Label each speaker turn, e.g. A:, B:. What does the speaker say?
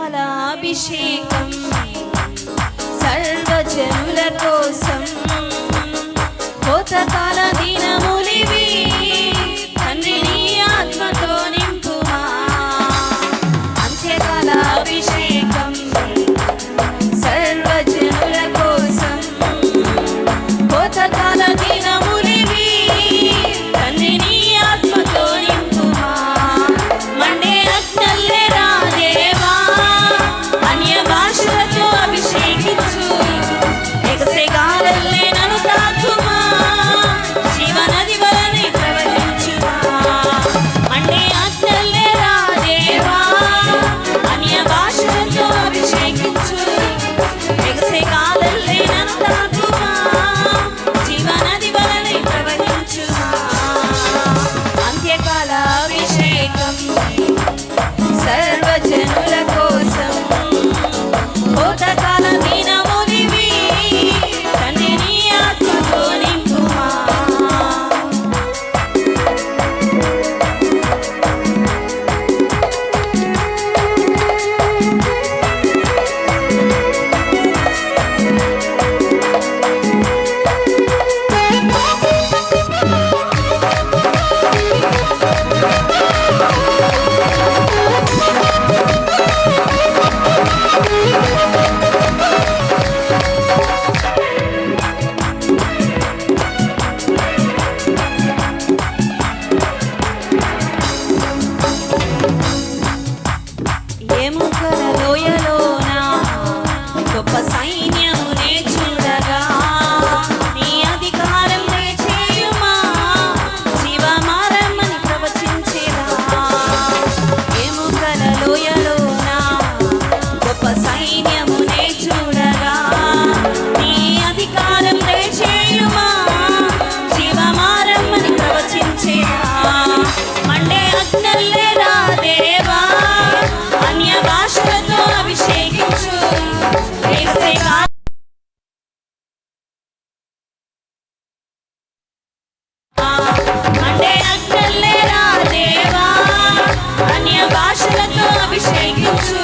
A: అభిషేకం సర్వజనుల కోసం కోతకాల దినములివి తండ్రి నీ ఆత్మతో నింపుమా అంత్యకాల అభిషేకం సర్వజనుల కోసం కోతకాల దినములివి తండ్రి నీ ఆత్మతో నింపుమా మండే అగ్నల్లే రాదేవా అన్య భాషలతో అభిషేకించు ఎగసే గాలల్లే నన్ను తాకుమా జీవనది వలనే ప్రవహించుమా మండే అగ్నల్లే రాదేవా అన్య భాషలతో అభిషేకించు ఎగసే గాలల్లే నన్ను తాకుమా జీవనది వలనే ప్రవహించుమా అంత్యకాల అభిషేకం సర్వజనుల కోసం కోతకాల దినములివి తండ్రి నీ ఆత్మతో నింపుమా ఎముకల లోయలోన గొప్ప సైన్యమునే చూడగా నీ అధికారం చేయుమా జీవమారమని ప్రవచించేదా ఎముకల లోయలోన గొప్ప సైన్యమునే చూడగా నీ అధికారం చేయుమా జీవమారమని ప్రవచించేదా మండే అగ్నల్లే రాదేవా అన్య భాషలతో అభిషేకించు మండే అగ్నల్లే రాదేవా అన్య భాషలతో అభిషేకించు